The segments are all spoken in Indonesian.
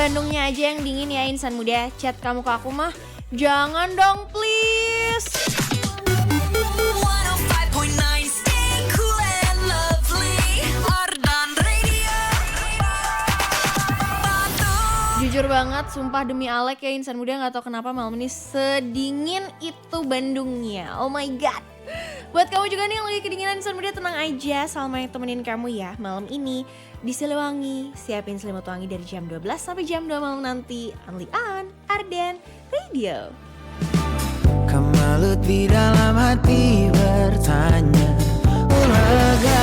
Bandungnya aja yang dingin ya insan muda. Chat kamu ke aku mah jangan dong please. 105.9 Stay cool and lovely Ardan Radio Batu. Jujur banget, sumpah demi Alek ya insan muda, gak tau kenapa malam ini sedingin itu Bandungnya. Oh my god. Buat kamu juga nih yang lagi kedinginan insan muda, tenang aja, Salma yang temenin kamu ya malam ini di Siliwangi. Siapin selimut wangi dari jam 12 sampai jam 2 malam nanti. Only on Ardan Radio. Kemalut di dalam hati bertanya Ulaga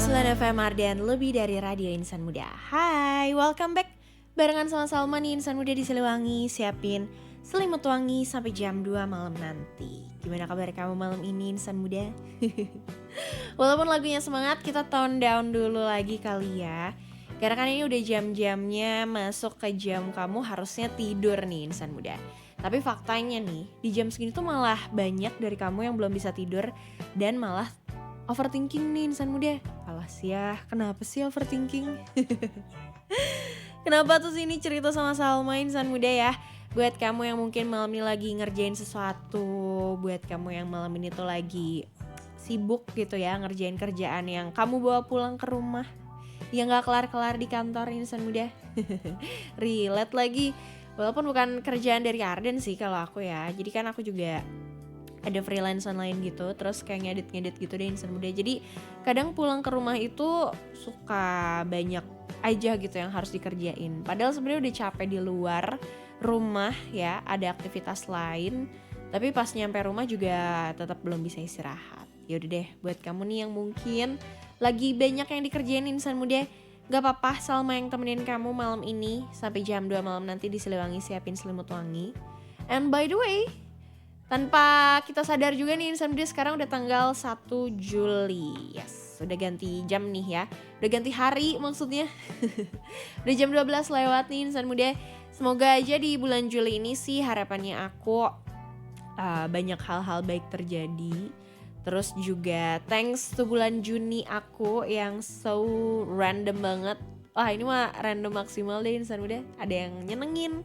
105,9 FM Ardan, lebih dari radio insan muda. Hai, welcome back. Barengan sama Salma nih insan muda di Siliwangi. Siapin selimut wangi sampai jam 2 malam nanti. Gimana kabar kamu malam ini insan muda? Walaupun lagunya semangat, kita tone down dulu lagi kali ya. Karena kan ini udah jam-jamnya masuk ke jam kamu harusnya tidur nih insan muda. Tapi faktanya nih, di jam segini tuh malah banyak dari kamu yang belum bisa tidur dan malah overthinking nih insan muda. Alas ya, kenapa sih overthinking? Kenapa tuh sini cerita sama Salma insan muda ya? Buat kamu yang mungkin malam ini lagi ngerjain sesuatu, buat kamu yang malam ini tuh lagi sibuk gitu ya, ngerjain kerjaan yang kamu bawa pulang ke rumah, yang gak kelar-kelar di kantor insan muda. Relate lagi. Walaupun bukan kerjaan dari Arden sih kalau aku ya. Jadi kan aku juga ada freelance online gitu, terus kayak ngedit-ngedit gitu deh insan muda. Jadi kadang pulang ke rumah itu suka banyak aja gitu yang harus dikerjain. Padahal sebenarnya udah capek di luar rumah ya, ada aktivitas lain. Tapi pas nyampe rumah juga tetap belum bisa istirahat. Yaudah deh, buat kamu nih yang mungkin lagi banyak yang dikerjain insan muda, gak apa-apa, Salma yang temenin kamu malam ini sampai jam 2 malam nanti di Siliwangi. Siapin selimut wangi. And by the way, tanpa kita sadar juga nih insan muda, sekarang udah tanggal 1 Juli. Yes, udah ganti jam nih ya. Udah ganti hari maksudnya. Udah jam 12 lewat nih insan muda. Semoga aja di bulan Juli ini sih harapannya aku banyak hal-hal baik terjadi. Terus juga thanks to bulan Juni aku yang so random banget. Wah ini mah random maksimal deh insan muda. Ada yang nyenengin,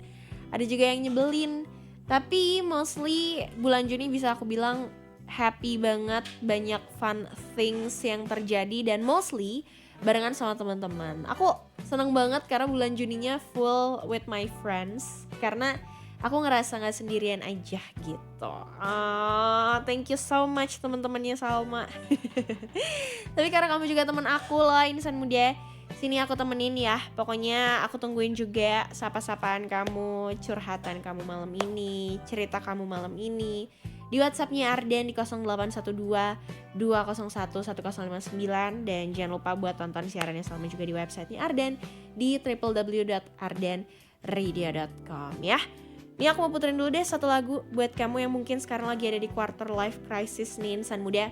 ada juga yang nyebelin. Tapi mostly bulan Juni bisa aku bilang happy banget. Banyak fun things yang terjadi dan mostly barengan sama teman-teman. Aku seneng banget karena bulan Juninya full with my friends. Karena aku ngerasa gak sendirian aja gitu. Thank you so much teman-temannya Salma. Tapi karena kamu juga teman aku loh insan muda, sini aku temenin ya. Pokoknya aku tungguin juga sapa-sapaan kamu, curhatan kamu malam ini, cerita kamu malam ini di WhatsAppnya Ardan di 0812 201 1059. Dan jangan lupa buat tonton siarannya Salma juga di websitenya Ardan di www.ardanradio.com ya. Ini aku mau puterin dulu deh satu lagu buat kamu yang mungkin sekarang lagi ada di quarter life crisis nih insan muda.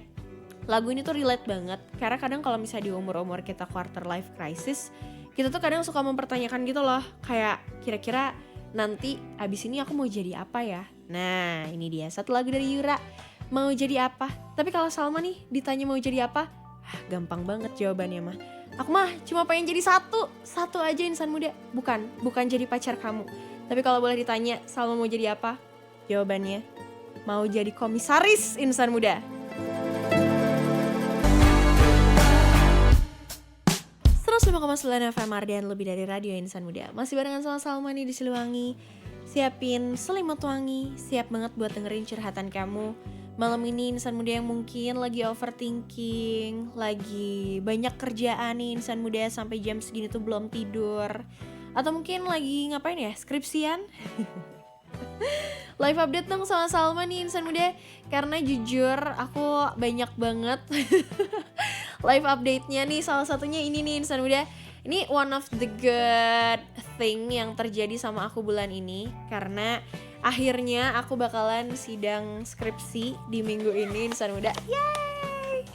Lagu ini tuh relate banget karena kadang kalau misalnya di umur-umur kita quarter life crisis, kita tuh kadang suka mempertanyakan gitu loh, kayak kira-kira nanti abis ini aku mau jadi apa ya. Nah ini dia satu lagu dari Yura, mau jadi apa. Tapi kalau Salma nih ditanya mau jadi apa, gampang banget jawabannya mah. Aku mah cuma pengen jadi satu aja insan muda. Bukan jadi pacar kamu. Tapi kalau boleh ditanya Salma mau jadi apa, jawabannya mau jadi komisaris insan muda. Terus 5,9 FM Ardan, lebih dari radio insan muda. Masih barengan sama Salma nih di Siliwangi. Siapin selimut wangi, siap banget buat dengerin curhatan kamu malam ini insan muda yang mungkin lagi overthinking, lagi banyak kerjaan nih insan muda sampai jam segini tuh belum tidur. Atau mungkin lagi ngapain ya, skripsian. Live update dong sama Salma nih insan muda. Karena jujur aku banyak banget live update-nya nih. Salah satunya ini nih insan muda. Ini one of the good thing yang terjadi sama aku bulan ini. Karena akhirnya aku bakalan sidang skripsi di minggu ini insan muda. Yeay.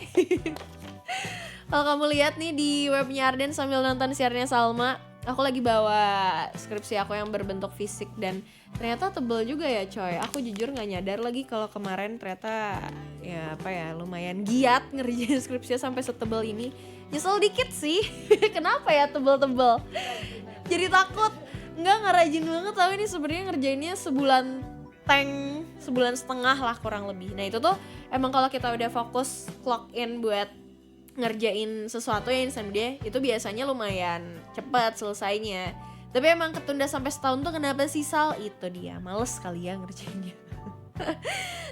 Kalau kamu lihat nih di webnya Ardan sambil nonton siarnya Salma, aku lagi bawa skripsi aku yang berbentuk fisik dan ternyata tebel juga ya coy. Aku jujur gak nyadar lagi kalau kemarin ternyata lumayan giat ngerjain skripsinya sampai setebel ini. Nyesel dikit sih. Kenapa ya tebel-tebel? Jadi takut Nggak rajin banget, tapi ini sebenarnya ngerjainnya sebulan setengah lah kurang lebih. Nah itu tuh emang kalau kita udah fokus clock in buat ngerjain sesuatu ya insan muda, itu biasanya lumayan cepet selesainya. Tapi emang ketunda sampai setahun tuh kenapa sih Sal? Itu dia, males kali ya ngerjainnya.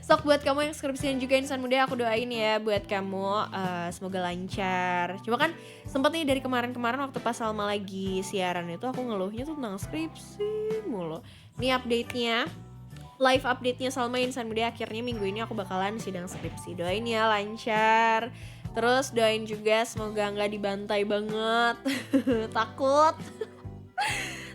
Sok buat kamu yang skripsian juga insan muda, aku doain ya buat kamu, semoga lancar. Cuma kan sempet nih dari kemarin-kemarin waktu pas Salma lagi siaran itu aku ngeluhnya tuh tentang skripsi mulu. Nih update-nya, live update-nya Salma insan muda, akhirnya minggu ini aku bakalan sidang skripsi. Doain ya lancar. Terus doain juga semoga nggak dibantai banget. Takut.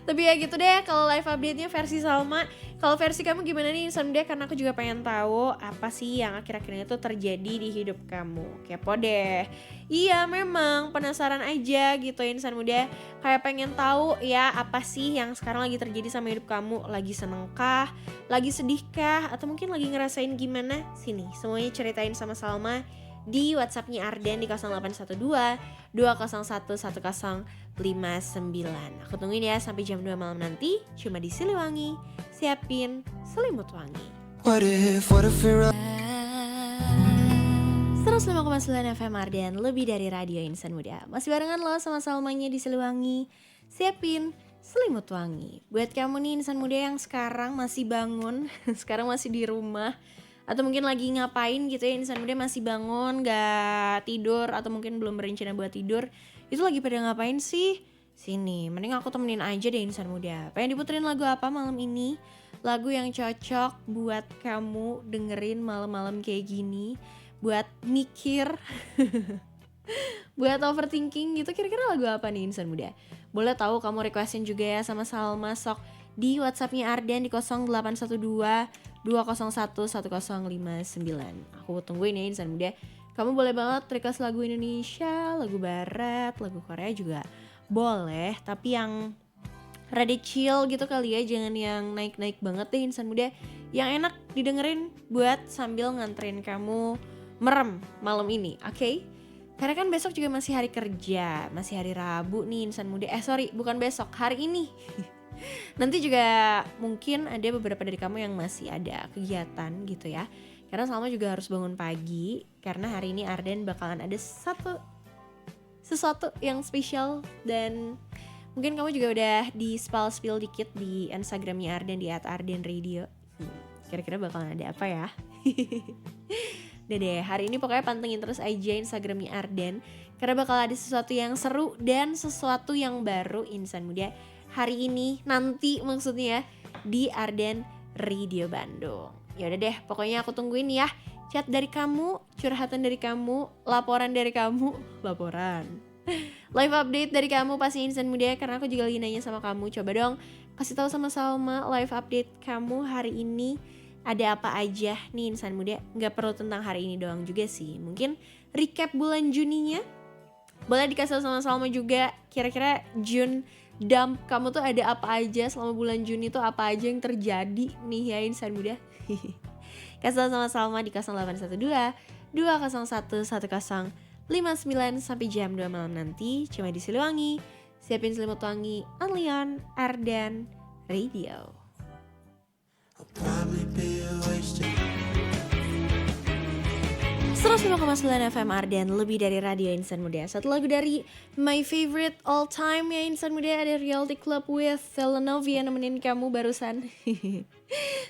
Tapi ya gitu deh kalau live update-nya versi Salma. Kalau versi kamu gimana nih insan muda? Karena aku juga pengen tahu apa sih yang akhir-akhir ini tuh terjadi di hidup kamu. Kepo deh. Iya memang penasaran aja gitu insan muda. Kayak pengen tahu ya apa sih yang sekarang lagi terjadi sama hidup kamu. Lagi seneng kah? Lagi sedih kah? Atau mungkin lagi ngerasain gimana? Sini semuanya ceritain sama Salma di WhatsApp-nya Arden di 0812 201 1059. Aku tungguin ya sampai jam 2 malam nanti cuma di Siliwangi. Siapin selimut wangi. What if we're 105,9 FM Arden, lebih dari radio insan muda. Masih barengan lo sama Salmanya di Siliwangi. Siapin selimut wangi. Buat kamu nih insan muda yang sekarang masih bangun, sekarang masih di rumah, atau mungkin lagi ngapain gitu ya insan muda, masih bangun gak tidur atau mungkin belum berencana buat tidur, itu lagi pada ngapain sih? Sini, mending aku temenin aja deh insan muda. Pengen diputerin lagu apa malam ini? Lagu yang cocok buat kamu dengerin malam-malam kayak gini, buat mikir, buat overthinking gitu. Kira-kira lagu apa nih insan muda? Boleh tahu kamu requestin juga ya sama Salma, sok di WhatsApp-nya Arden di 0812 201 1059. Aku tungguin ya insan muda. Kamu boleh banget request lagu Indonesia, lagu barat, lagu Korea juga boleh, tapi yang rada chill gitu kali ya, jangan yang naik-naik banget deh insan muda. Yang enak didengerin buat sambil nganterin kamu merem malam ini, oke? Karena kan besok juga masih hari kerja, masih hari Rabu nih insan muda. Bukan besok, hari ini. Nanti juga mungkin ada beberapa dari kamu yang masih ada kegiatan gitu ya. Karena Salma juga harus bangun pagi, karena hari ini Arden bakalan ada sesuatu yang spesial. Dan mungkin kamu juga udah di spill dikit di Instagramnya Arden di @ardenradio. Kira-kira bakalan ada apa ya? Deh, hari ini pokoknya pantengin terus aja Instagramnya Arden, karena bakal ada sesuatu yang seru dan sesuatu yang baru insan muda. Hari ini, nanti maksudnya di Arden Radio Bandung. Ya udah deh, pokoknya aku tungguin ya chat dari kamu, curhatan dari kamu, laporan dari kamu, live update dari kamu pasti insan muda, karena aku juga lagi nanya sama kamu. Coba dong kasih tahu sama Salma live update kamu hari ini ada apa aja nih insan muda. Nggak perlu tentang hari ini doang juga sih, mungkin recap bulan Juninya boleh dikasih sama Salma juga. Kira-kira June dump kamu tuh ada apa aja selama bulan Juni tuh, apa aja yang terjadi nih ya insan muda. Kasih sama Salma di 0812 201 1059 sampai jam 2 malam nanti cuma di Siliwangi. Siapin selimut wangi, only on Arden Radio. 105,9 FM Arden, lebih dari radio insan muda. Satu lagu dari my favorite all time ya insan muda, ada Reality Club with Telenovi yang nemenin kamu barusan.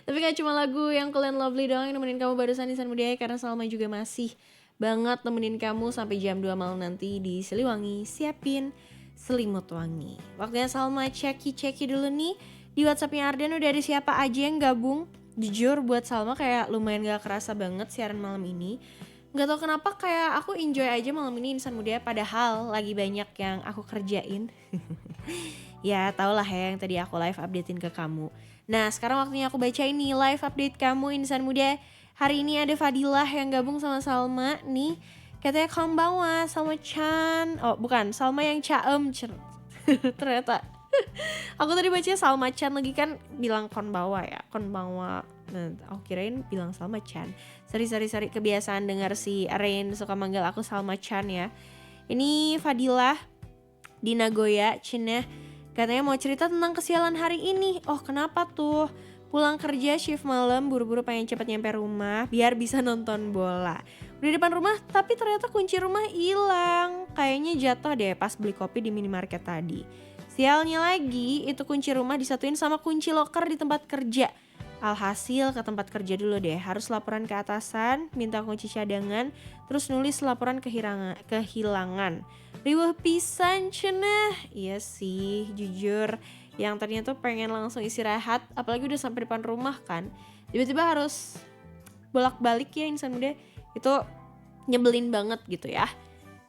Tapi gak cuma lagu yang Cool and Lovely doang yang nemenin kamu barusan insan muda, karena Salma juga masih banget nemenin kamu sampai jam 2 malam nanti di Siliwangi. Siapin selimut wangi. Waktunya Salma ceki dulu nih di WhatsAppnya Arden, udah ada siapa aja yang gabung. Jujur buat Salma kayak lumayan gak kerasa banget siaran malam ini. Gak tau kenapa kayak aku enjoy aja malam ini insan muda, padahal lagi banyak yang aku kerjain. Ya tau lah ya yang tadi aku live updatein ke kamu. Nah sekarang waktunya aku baca ini live update kamu insan muda. Hari ini ada Fadilah yang gabung sama Salma nih. Katanya konbanwa Salma Chan. Oh bukan, Salma yang caem. Ternyata aku tadi baca Salma Chan lagi, kan bilang konbanwa ya, konbanwa. Nah, aku kirain bilang Salma Chan. Sorry, kebiasaan dengar si Rain suka manggil aku Salma Chan ya. Ini Fadilah di Nagoya, Cina. Katanya mau cerita tentang kesialan hari ini. Oh kenapa tuh? Pulang kerja shift malam, buru-buru pengen cepet nyampe rumah biar bisa nonton bola. Udah di depan rumah tapi ternyata kunci rumah hilang. Kayaknya jatuh deh pas beli kopi di minimarket tadi. Sialnya lagi itu kunci rumah disatuin sama kunci loker di tempat kerja. Alhasil ke tempat kerja dulu deh, harus laporan ke atasan, minta kunci cadangan, terus nulis laporan kehilangan. Riweuh pisan cenah. Iya sih, jujur yang tadinya tuh pengen langsung istirahat, apalagi udah sampai depan rumah kan, tiba-tiba harus bolak-balik ya insan muda, itu nyebelin banget gitu ya.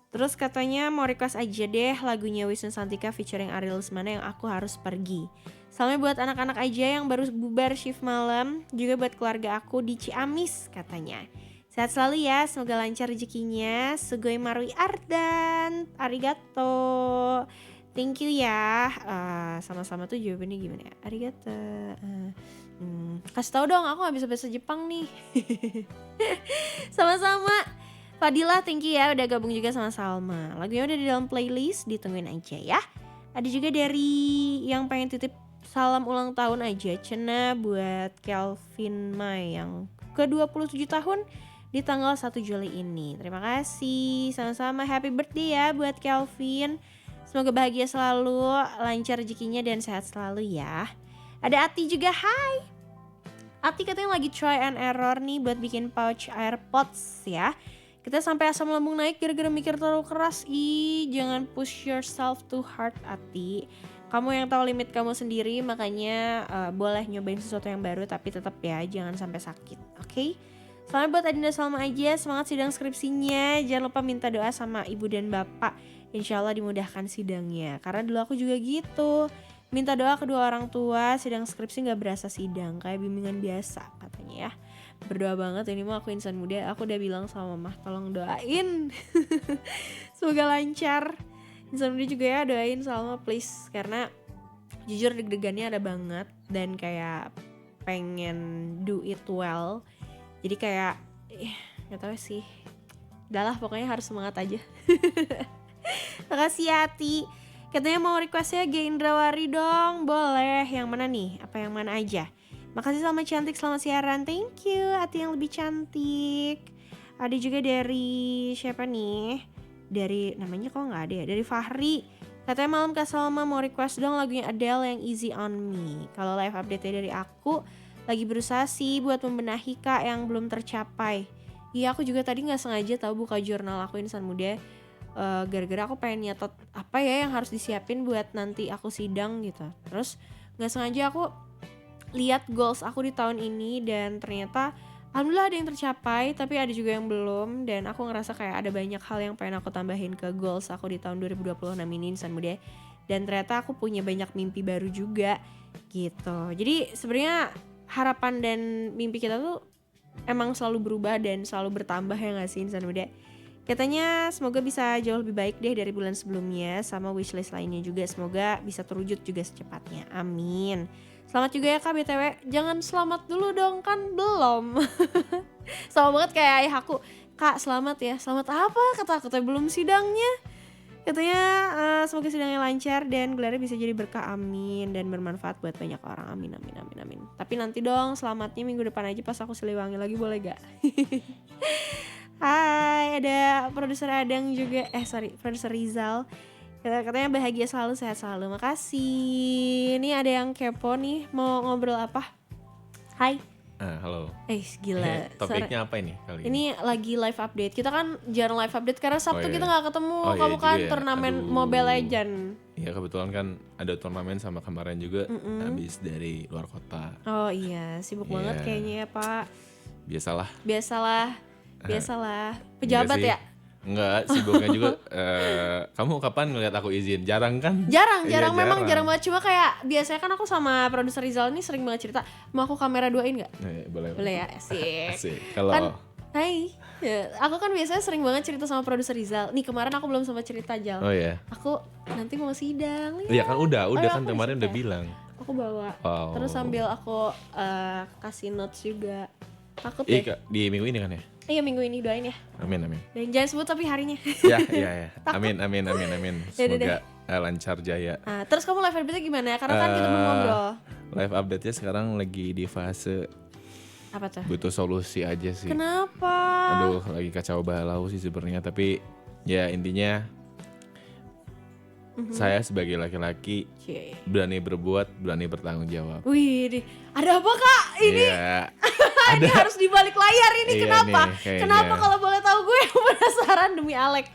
Terus katanya mau request aja deh lagunya Wisnu Santika featuring Ariel Lesmana yang Aku Harus Pergi. Salamnya buat anak-anak aja yang baru bubar shift malam, juga buat keluarga aku di Ciamis katanya. Sehat selalu ya, semoga lancar rezekinya. Sugoi Marwi Ardan, arigato. Thank you ya. Sama-sama tuh jawabannya gimana ya? Arigato. Kasih tau dong, aku gak bisa bahasa Jepang nih. Sama-sama. Fadila, thank you ya udah gabung juga sama Salma. Lagunya udah di dalam playlist, ditungguin aja ya. Ada juga dari yang pengen titip salam ulang tahun aja, Cena buat Kelvin Mai yang ke-27 tahun di tanggal 1 Juli ini. Terima kasih, sama-sama happy birthday ya buat Kelvin. Semoga bahagia selalu, lancar rezekinya dan sehat selalu ya. Ada Ati juga, hai. Ati katanya lagi try and error nih buat bikin pouch AirPods ya. Kita sampai asam lambung naik gara-gara mikir terlalu keras. Jangan push yourself too hard Ati. Kamu yang tahu limit kamu sendiri, makanya boleh nyobain sesuatu yang baru tapi tetap ya jangan sampai sakit, oke? Selamat buat Adinda Salma aja, semangat sidang skripsinya. Jangan lupa minta doa sama ibu dan bapak, insya Allah dimudahkan sidangnya. Karena dulu aku juga gitu, minta doa kedua orang tua, sidang skripsi gak berasa sidang, kayak bimbingan biasa katanya ya. Berdoa banget, ini mah aku insan muda, aku udah bilang sama mama tolong doain. Semoga lancar. Insan muda juga ya doain Salma please, karena jujur deg-degannya ada banget dan kayak pengen do it well. Jadi kayak gak tau sih, udahlah pokoknya harus semangat aja. Makasih ya Ati. Katanya mau requestnya Gendrawari dong. Boleh, yang mana nih? Apa yang mana aja? Makasih Salma cantik, selamat siaran. Thank you Ati yang lebih cantik. Ada juga dari siapa nih? Dari namanya kok gak ada ya? Dari Fahri. Katanya malam Kak Salma mau request dong lagunya Adele yang Easy on Me. Kalau live update dari aku, lagi berusaha sih buat membenahi Kak yang belum tercapai. Iya aku juga tadi gak sengaja tahu buka jurnal aku insan muda. Gara-gara aku pengen nyatet apa ya yang harus disiapin buat nanti aku sidang gitu. Terus gak sengaja aku lihat goals aku di tahun ini dan ternyata alhamdulillah ada yang tercapai, tapi ada juga yang belum. Dan aku ngerasa kayak ada banyak hal yang pengen aku tambahin ke goals aku di tahun 2026 ini insan muda. Dan ternyata aku punya banyak mimpi baru juga gitu. Jadi sebenarnya harapan dan mimpi kita tuh emang selalu berubah dan selalu bertambah ya gak sih insan muda. Katanya semoga bisa jauh lebih baik deh dari bulan sebelumnya, sama wishlist lainnya juga semoga bisa terwujud juga secepatnya, amin. Selamat juga ya Kak BTW, jangan selamat dulu dong kan belum. Sama banget kayak ayah aku, Kak selamat ya, selamat apa kata belum sidangnya. Katanya semoga sidangnya lancar dan gelarnya bisa jadi berkah, amin, dan bermanfaat buat banyak orang, amin amin amin amin. Tapi nanti dong selamatnya minggu depan aja pas aku Siliwangi lagi, boleh gak? Hai, ada produser Adang juga, produser Rizal. Katanya bahagia selalu, sehat selalu, makasih. Ini ada yang kepo nih, mau ngobrol apa? Hai. Halo. Gila. Topiknya apa ini kali ini? Ini lagi live update. Kita kan jarang live update karena Sabtu iya. kita gak ketemu. Kamu iya kan juga ya. turnamen Aduh. Mobile Legend. Iya kebetulan kan ada turnamen sama kemarin juga habis dari luar kota. Oh iya, sibuk Iya. banget kayaknya ya Pak. Biasalah. Pejabat Enggak sih. ya? Enggak, sibuknya juga. Kamu kapan ngeliat aku izin? Jarang kan? Jarang Iya, memang jarang banget. Cuma kayak biasanya kan aku sama produser Rizal ini sering banget cerita, mau aku kamera duain gak? Boleh Boleh ya, asik. Asik. Kalau Kan, hai ya, aku kan biasanya sering banget cerita sama produser Rizal. Nih kemarin aku belum sempat cerita Jal. Oh iya. Aku nanti mau sidang. Iya kan udah iya, kan aku kemarin bisa udah kayak, bilang. Aku bawa. Wow. Terus sambil aku kasih notes juga. Takut deh. Di minggu ini kan ya? Iya minggu ini doain ya. Amin. Dan jangan sebut tapi harinya. Ya. Amin. Yaudah deh. Semoga lancar jaya. Terus kamu live update gimana? Karena kan kita belum ngobrol. Live update-nya sekarang lagi di fase Apa tuh? butuh solusi aja sih. Kenapa? Aduh, lagi kacau balau sih sebenarnya, tapi ya intinya saya sebagai laki-laki Cie. berani berbuat, berani bertanggung jawab. Wih, ada apa kak? Ini Iya. ini harus di balik layar ini. Iya Kenapa? nih, kayaknya. Kenapa kalau boleh tahu gue penasaran demi Alek.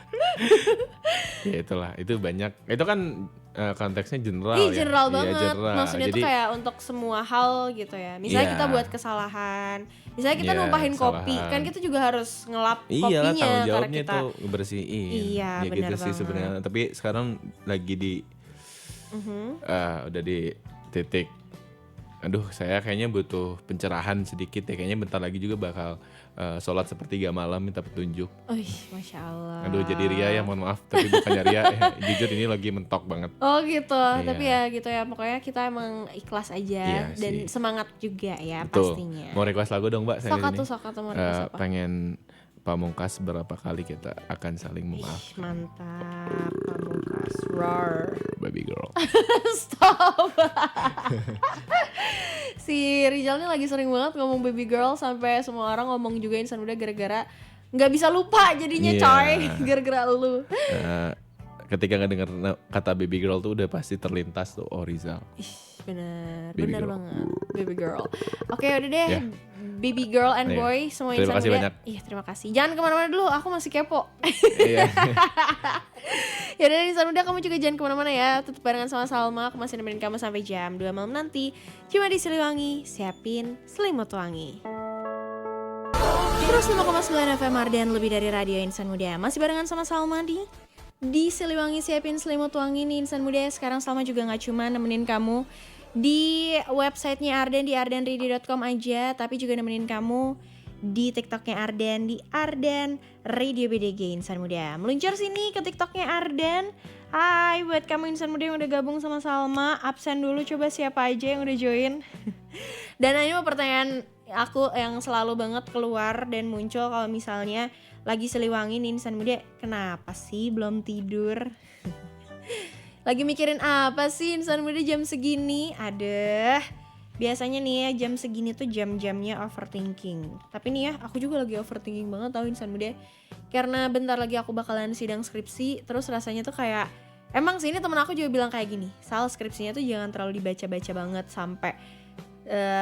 Ya itulah, itu banyak. Itu kan konteksnya general Ih, ya. general Iya, banget. general. Maksudnya tuh Jadi, kayak untuk semua hal gitu ya. Misalnya Iya. kita buat kesalahan. Misalnya kita Iya, numpahin kopi, kesalahan. kan kita juga harus ngelap iyalah kopinya tanggung karena jawabnya kita. tuh ngebersihin. Iya, ya benar gitu sih banget. sebenarnya. Tapi sekarang lagi di udah di titik. Aduh, saya kayaknya butuh pencerahan sedikit ya. Kayaknya bentar lagi juga bakal sholat sepertiga malam minta petunjuk. Masya Allah. Aduh, jadi ria ya, mohon maaf. Tapi bukannya ria, jujur ini lagi mentok banget. Oh gitu, Iya. tapi ya gitu ya. Pokoknya kita emang ikhlas aja Iya dan sih. semangat juga ya Betul. pastinya. Mau request lagu dong, Mbak? Saya di sini. Sok atau mau request apa? Pengen Pamungkas berapa kali kita akan saling memaaf, Mantap, Pamungkas. Roar. baby girl. Stop. Si Rizal ini lagi sering banget ngomong baby girl sampai semua orang ngomong juga Insan Muda gara-gara nggak bisa lupa jadinya Iya. coy gara-gara lu. Ketika ngedenger kata baby girl tuh udah pasti terlintas tuh, oh Rizal. Bener Baby girl. banget baby girl. Oke udah deh, Ya. baby girl and Iya. boy semua Terima Insan kasih Muda. banyak. Iya terima kasih. Jangan kemana-mana dulu, aku masih kepo. Iya. Ya udah Insan Muda, kamu juga jangan kemana-mana ya. Tetap barengan sama Salma, aku masih nemenin kamu sampai jam 2 malam nanti. Cuma di Siliwangi, siapin selimut wangi. Terus 5,9 FM Arden, lebih dari radio Insan Muda. Masih barengan sama Salma di Siliwangi, siapin selimut wangi nih Insan Muda. Sekarang Salma juga gak cuma nemenin kamu di websitenya Arden, di ardenradio.com aja, tapi juga nemenin kamu di TikToknya Arden, di Arden Radio BDG Insan Muda. Meluncur sini ke TikToknya Arden. Hai buat kamu Insan Muda yang udah gabung sama Salma, absen dulu coba siapa aja yang udah join. Dan ini mau pertanyaan aku yang selalu banget keluar dan muncul kalau misalnya lagi Siliwangi nih Insan Muda, kenapa sih belum tidur? Lagi mikirin apa sih Insan Muda jam segini? Aduh, biasanya nih ya jam segini tuh jam-jamnya overthinking. Tapi nih ya aku juga lagi overthinking banget tau Insan Muda. Karena bentar lagi aku bakalan sidang skripsi. Terus rasanya tuh kayak, emang sih ini temen aku juga bilang kayak gini, Sal skripsinya tuh jangan terlalu dibaca-baca banget sampai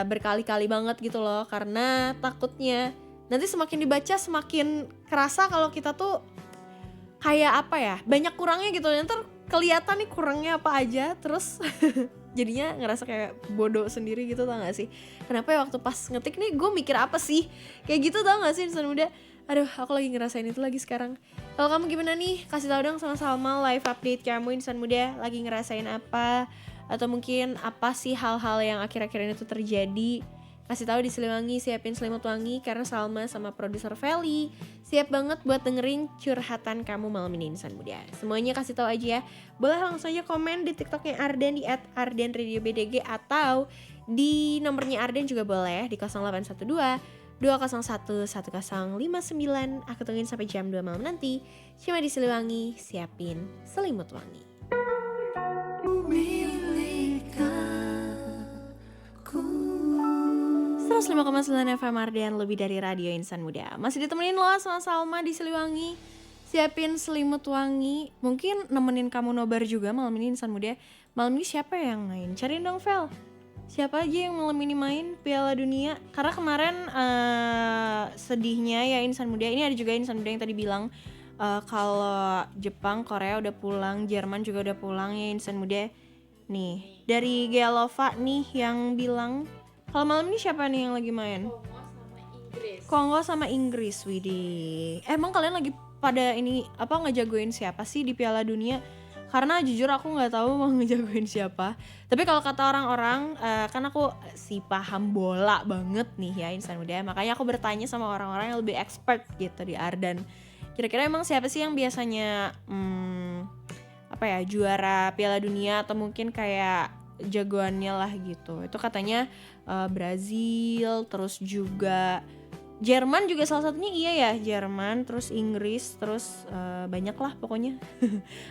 berkali-kali banget gitu loh. Karena takutnya nanti semakin dibaca semakin kerasa kalau kita tuh kayak apa ya, banyak kurangnya gitu. Nanti kelihatan nih kurangnya apa aja, terus jadinya ngerasa kayak bodoh sendiri gitu, tau gak sih? Kenapa ya waktu pas ngetik nih gue mikir apa sih? Kayak gitu tau gak sih Insan Muda? Aduh, aku lagi ngerasain itu lagi sekarang. Kalau kamu gimana nih? Kasih tau dong sama Salma live update kamu Insan Muda lagi ngerasain apa? Atau mungkin apa sih hal-hal yang akhir-akhir ini tuh terjadi? Kasih tahu di Siliwangi, siapin selimut wangi karena Salma sama produser Feli siap banget buat dengerin curhatan kamu malam ini Insan Muda. Semuanya kasih tahu aja ya. Boleh langsung aja komen di TikToknya Arden di @ardenradiobdg atau di nomornya Arden juga boleh di 0812 201 1059. Aku tungguin sampai jam 2 malam nanti. Cuma di Siliwangi, siapin selimut wangi. 105,9 FM Arden, lebih dari radio Insan Muda. Masih ditemenin lo sama Salma di Siliwangi. Siapin selimut wangi. Mungkin nemenin kamu nobar juga malam ini Insan Muda. Malam ini siapa yang main? Cariin dong Vel. Siapa aja yang malam ini main Piala Dunia? Karena kemarin sedihnya ya Insan Muda. Ini ada juga Insan Muda yang tadi bilang kalau Jepang, Korea udah pulang, Jerman juga udah pulang ya Insan Muda. Nih, dari Gelova nih yang bilang kalau malam ini siapa nih yang lagi main? Kongo sama Inggris, widih. Emang kalian lagi pada ini apa ngejagoin siapa sih di Piala Dunia? Karena jujur aku nggak tahu mau ngejagoin siapa. Tapi kalau kata orang-orang, kan aku si paham bola banget nih ya Insan Muda. Makanya aku bertanya sama orang-orang yang lebih expert gitu di Ardan. Kira-kira emang siapa sih yang biasanya apa ya juara Piala Dunia atau mungkin kayak jagoannya lah gitu. Itu katanya Brazil, terus juga Jerman juga salah satunya iya ya, Jerman, terus Inggris, terus banyak lah pokoknya.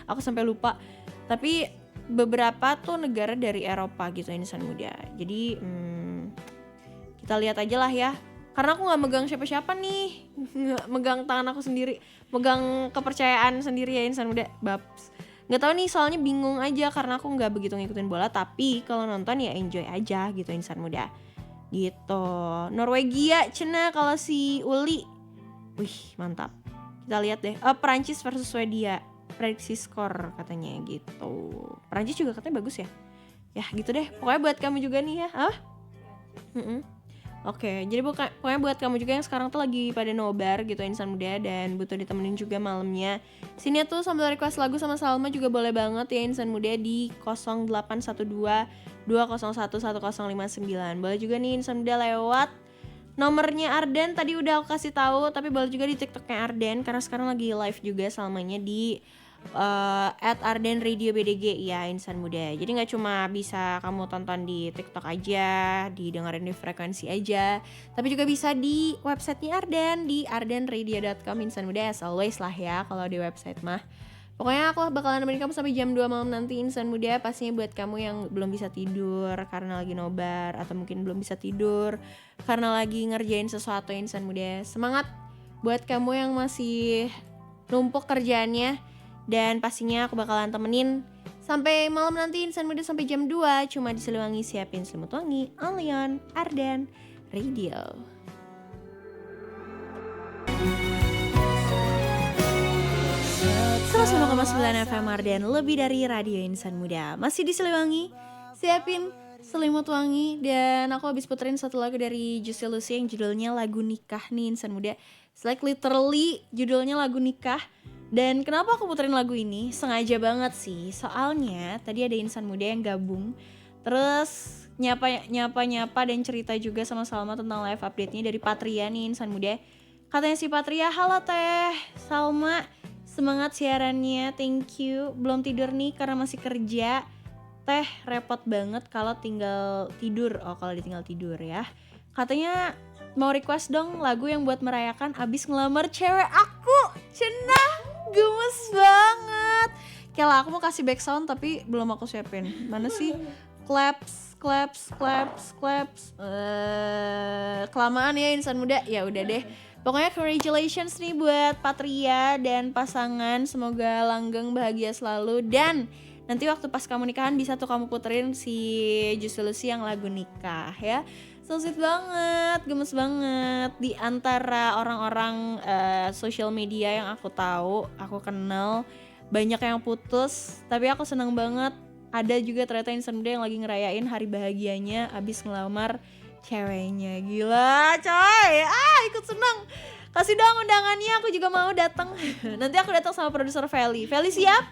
Aku sampai lupa. Tapi beberapa tuh negara dari Eropa gitu insan muda. Jadi kita lihat aja lah ya. Karena aku nggak megang siapa-siapa nih, nggak megang tangan aku sendiri, megang kepercayaan sendiri ya insan muda. Babs. Nggak tahu nih soalnya bingung aja karena aku nggak begitu ngikutin bola. Tapi kalau nonton ya enjoy aja gitu insan muda. Gitu. Norwegia cena kalau si Uli. Wih, mantap. Kita lihat deh. Perancis versus Swedia. Prediksi skor katanya gitu. Perancis juga katanya bagus ya. Ya, gitu deh. Pokoknya buat kamu juga nih ya. Oke, jadi pokoknya buat kamu juga yang sekarang tuh lagi pada nobar gitu insan muda dan butuh ditemenin juga malamnya. Sini tuh sambil request lagu sama Salma juga boleh banget ya insan muda di 0812 201 1059. Boleh juga nih insan muda lewat nomornya Arden tadi udah aku kasih tahu, tapi boleh juga di TikToknya Arden karena sekarang lagi live juga Salmanya di @ArdenRadioBDG ya insan muda. Jadi nggak cuma bisa kamu tonton di TikTok aja, didengerin di frekuensi aja, tapi juga bisa di websitenya Arden di ardenradio.com insan muda as always lah ya kalau di website mah. Pokoknya aku bakalan nemenin kamu sampai jam 2 malam nanti insan muda. Pastinya buat kamu yang belum bisa tidur karena lagi nobar atau mungkin belum bisa tidur karena lagi ngerjain sesuatu insan muda. Semangat buat kamu yang masih numpuk kerjaannya. Dan pastinya aku bakalan temenin sampai malam nanti insan muda sampai jam 2. Cuma di Siliwangi siapin selimut wangi, only on Arden Radio. 105,9 FM Arden, lebih dari radio insan muda. Masih di Siliwangi, siapin selimut wangi. Dan aku habis puterin satu lagu dari Juicy Lucy yang judulnya lagu nikah nih insan muda. It's like literally judulnya lagu nikah. Dan kenapa aku puterin lagu ini? Sengaja banget sih. Soalnya tadi ada insan muda yang gabung. Terus nyapa dan cerita juga sama Salma tentang live update-nya dari Patria nih insan muda. Katanya si Patria, halo teh Salma, semangat siarannya, thank you. Belum tidur nih karena masih kerja. Teh repot banget kalau tinggal tidur. Oh kalau ditinggal tidur ya. Katanya mau request dong lagu yang buat merayakan abis ngelamar cewek aku. Cenah, gemes banget. Kela aku mau kasih back sound tapi belum aku siapin. Mana sih? Claps. Kelamaan ya insan muda. Ya udah deh. Pokoknya congratulations nih buat Patria dan pasangan. Semoga langgeng bahagia selalu. Dan nanti waktu pas kamu nikahan bisa tuh kamu puterin si Juicy Lucy yang lagu nikah ya. So sweet banget, gemes banget. Di antara orang-orang social media yang aku tahu, aku kenal, banyak yang putus. Tapi aku senang banget ada juga ternyata insan muda yang lagi ngerayain hari bahagianya abis ngelamar ceweknya. Gila coy, ikut seneng. Kasih dong undangannya, aku juga mau datang. Nanti aku datang sama produser Feli. Feli siap?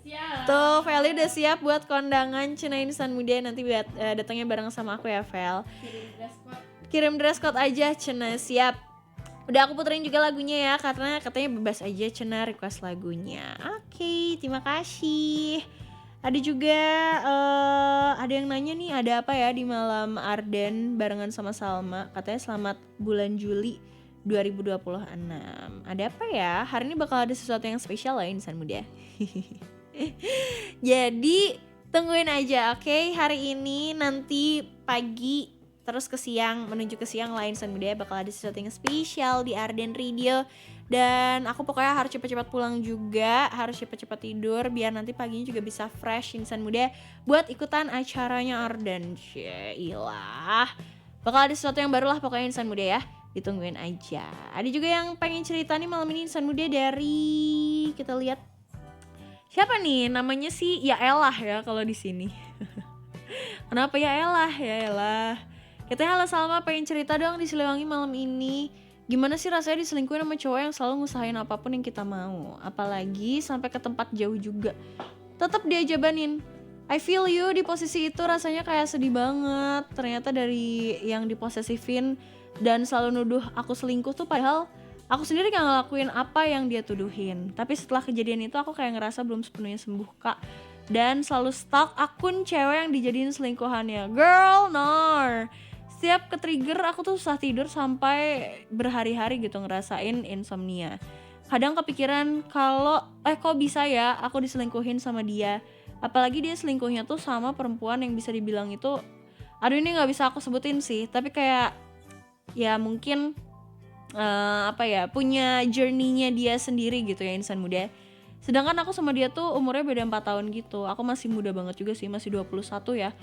Siap. Tuh Feli udah siap buat kondangan Cina insan muda. Nanti buat datangnya bareng sama aku ya Fel. Kirim dress code aja Cina, siap. Udah aku puterin juga lagunya ya, karena katanya bebas aja Cina request lagunya. Oke, terima kasih. Ada juga ada yang nanya nih, ada apa ya di malam Arden barengan sama Salma. Katanya selamat bulan Juli 2026. Ada apa ya? Hari ini bakal ada sesuatu yang spesial lah insan muda. Jadi tungguin aja, oke? Hari ini nanti pagi terus ke siang, menuju ke siang lah insan muda, bakal ada sesuatu yang spesial di Arden Radio. Dan aku pokoknya harus cepat-cepat pulang juga, harus cepat-cepat tidur biar nanti paginya juga bisa fresh insan muda buat ikutan acaranya Arden. Iyalah, bakal ada sesuatu yang baru lah pokoknya insan muda ya, ditungguin aja. Ada juga yang pengen cerita nih malam ini insan muda dari, kita lihat siapa nih, namanya sih Ya Elah ya kalau di sini. Kenapa Ya Elah? Ya Elah. Katanya halo Salma, pengen cerita dong di Siliwangi malam ini. Gimana sih rasanya diselingkuhin sama cowok yang selalu ngusahain apapun yang kita mau, apalagi sampai ke tempat jauh juga. Tetap dia jabanin. I feel you, di posisi itu rasanya kayak sedih banget. Ternyata dari yang diposesifin dan selalu nuduh aku selingkuh tuh padahal aku sendiri gak ngelakuin apa yang dia tuduhin. Tapi setelah kejadian itu aku kayak ngerasa belum sepenuhnya sembuh kak. Dan selalu stalk akun cewek yang dijadiin selingkuhannya. Girl, no. setiap ke-trigger aku tuh susah tidur sampai berhari-hari gitu ngerasain insomnia. Kadang kepikiran kalau kok bisa ya aku diselingkuhin sama dia. Apalagi dia selingkuhnya tuh sama perempuan yang bisa dibilang itu, aduh ini nggak bisa aku sebutin sih, tapi kayak ya mungkin punya journey-nya dia sendiri gitu ya, insan muda. Sedangkan aku sama dia tuh umurnya beda 4 tahun gitu. Aku masih muda banget juga sih, masih 21 ya.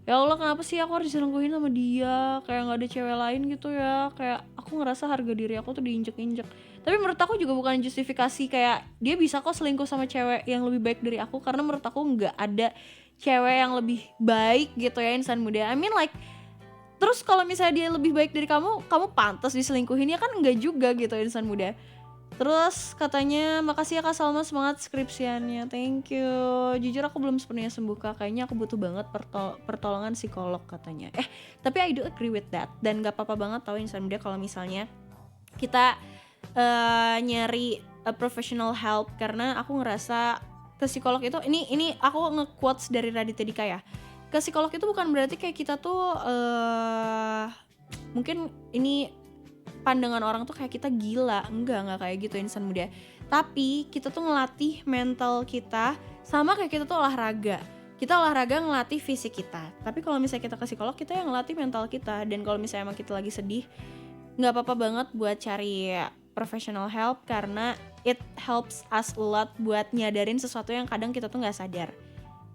Ya Allah, kenapa sih aku harus diselingkuhin sama dia? Kayak gak ada cewek lain gitu ya. Kayak aku ngerasa harga diri aku tuh diinjek-injek. Tapi menurut aku juga bukan justifikasi kayak dia bisa kok selingkuh sama cewek yang lebih baik dari aku, karena menurut aku gak ada cewek yang lebih baik gitu ya, insan muda. I mean like, terus kalau misalnya dia lebih baik dari kamu pantas diselingkuhin, ya kan enggak juga gitu insan muda. Terus katanya, makasih ya Kak Salma, semangat skripsiannya, thank you. Jujur aku belum sepenuhnya sembuh Kak, kayaknya aku butuh banget pertolongan psikolog katanya. Tapi I do agree with that. Dan gak apa-apa banget tau insan muda kalau misalnya kita nyari professional help. Karena aku ngerasa ke psikolog itu, ini aku nge-quotes dari Raditya Dika ya, ke psikolog itu bukan berarti kayak kita tuh mungkin ini pandangan orang tuh kayak kita gila, enggak kayak gitu insan muda. Tapi kita tuh ngelatih mental kita, sama kayak kita tuh olahraga. Kita olahraga ngelatih fisik kita. Tapi kalau misalnya kita ke psikolog, kita yang ngelatih mental kita. Dan kalau misalnya emang kita lagi sedih, nggak apa-apa banget buat cari professional help, karena it helps us a lot buat nyadarin sesuatu yang kadang kita tuh nggak sadar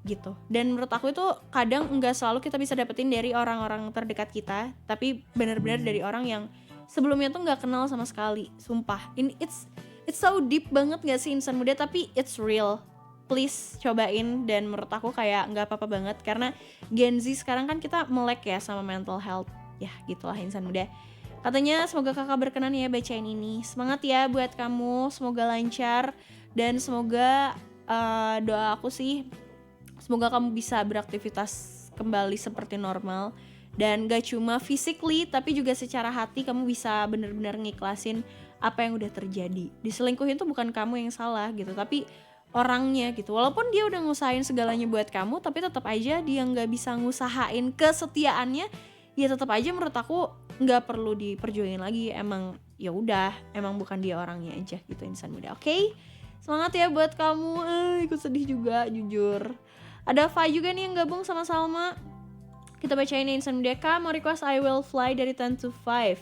gitu. Dan menurut aku itu kadang nggak selalu kita bisa dapetin dari orang-orang terdekat kita, tapi benar-benar dari orang yang sebelumnya tuh nggak kenal sama sekali. Sumpah, ini it's so deep banget gak sih insan muda, tapi it's real. Please cobain. Dan menurut aku kayak nggak apa-apa banget, karena Gen Z sekarang kan kita melek ya sama mental health. Ya gitulah insan muda. Katanya semoga kakak berkenan ya bacain ini. Semangat ya buat kamu, semoga lancar. Dan semoga doa aku sih, semoga kamu bisa beraktivitas kembali seperti normal. Dan gak cuma physically, tapi juga secara hati kamu bisa benar-benar ngikhlasin apa yang udah terjadi. Diselingkuhin tuh bukan kamu yang salah gitu, tapi orangnya gitu. Walaupun dia udah ngusahain segalanya buat kamu, tapi tetap aja dia gak bisa ngusahain kesetiaannya. Ya tetap aja menurut aku gak perlu diperjuangin lagi. Emang ya udah, emang bukan dia orangnya aja gitu insan muda. Oke? Semangat ya buat kamu. Ikut sedih juga jujur. Ada Fa juga nih yang gabung sama Salma. Kita bacain insan muda. Kak mau request I Will Fly dari 10 to 5.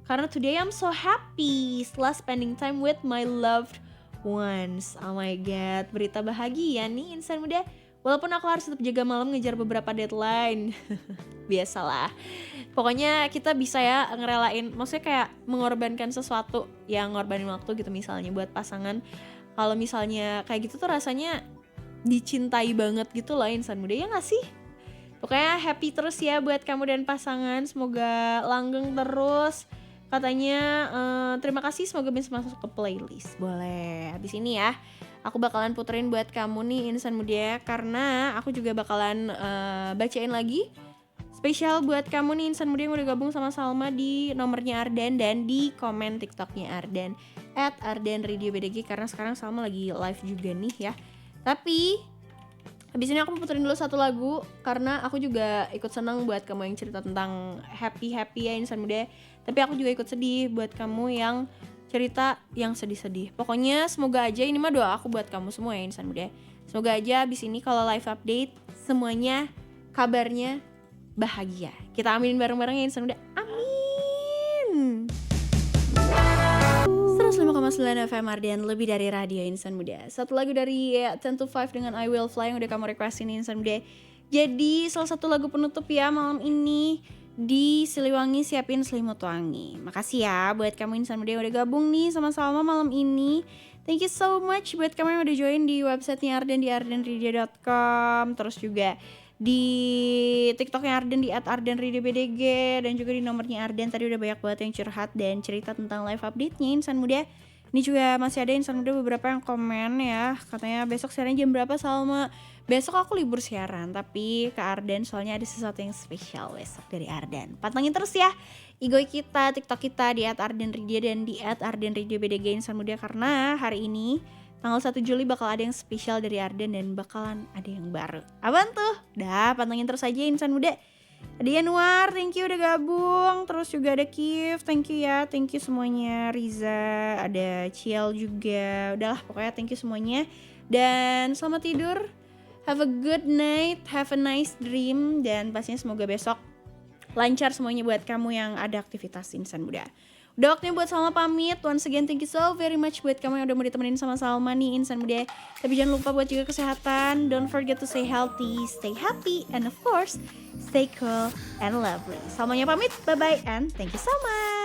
Karena today I'm so happy setelah spending time with my loved ones. Oh my god, berita bahagia nih insan muda. Walaupun aku harus tetap jaga malam ngejar beberapa deadline. Biasalah. Pokoknya kita bisa ya ngerelain, maksudnya kayak mengorbankan sesuatu, yang ngorbanin waktu gitu misalnya buat pasangan. Kalau misalnya kayak gitu tuh rasanya dicintai banget gitu loh insan muda, ya gak sih? Pokoknya happy terus ya buat kamu dan pasangan, semoga langgeng terus. Katanya terima kasih, semoga bisa masuk ke playlist. Boleh, habis ini ya aku bakalan puterin buat kamu nih insan muda, karena aku juga bakalan bacain lagi spesial buat kamu nih insan muda yang udah gabung sama Salma di nomornya Ardan dan di komen TikToknya Ardan @ardanradiobdg, karena sekarang Salma lagi live juga nih ya. Tapi habis ini aku mau puterin dulu satu lagu, karena aku juga ikut senang buat kamu yang cerita tentang happy ya insan muda. Tapi aku juga ikut sedih buat kamu yang cerita yang sedih-sedih. Pokoknya semoga aja, ini mah doa aku buat kamu semua ya insan muda. Semoga aja abis ini kalau live update semuanya kabarnya bahagia. Kita aminin bareng-bareng ya insan muda. Amin. 105,9 FM Ardan, lebih dari radio insan muda. Satu lagu dari 10 to 5 dengan I Will Fly yang udah kamu requestin insan muda. Jadi salah satu lagu penutup ya malam ini di Siliwangi, siapin selimut wangi. Makasih ya buat kamu insan muda yang udah gabung nih sama Salma malam ini. Thank you so much buat kamu yang udah join di websitenya Ardan di ardanradio.com. Terus juga di TikToknya Ardan di @ardanradiobdg, dan juga di nomornya Ardan. Tadi udah banyak banget yang curhat dan cerita tentang live update-nya insan muda. Ini juga masih ada insan muda beberapa yang komen ya, katanya besok siaran jam berapa Salma? Besok aku libur siaran, tapi ke Ardan soalnya ada sesuatu yang spesial besok dari Ardan. Pantengin terus ya IG kita, TikTok kita di @ardanradio dan di @ardanradiobdg insan muda, karena hari ini tanggal 1 Juli bakal ada yang spesial dari Ardan dan bakalan ada yang baru. Apaan tuh? Dah, pantengin terus aja insan muda. Ada Yanuar, thank you udah gabung. Terus juga ada Kif, thank you ya. Thank you semuanya. Riza, ada Ciel juga. Udahlah pokoknya thank you semuanya. Dan selamat tidur. Have a good night, have a nice dream. Dan pastinya semoga besok lancar semuanya buat kamu yang ada aktivitas Insan Muda. Udah waktunya buat Salma pamit. Once again thank you so very much buat kamu yang udah mau ditemenin sama Salma nih Insan Muda. Tapi jangan lupa buat juga kesehatan. Don't forget to stay healthy, stay happy, and of course stay cool and lovely. Salmanya pamit, bye bye and thank you so much.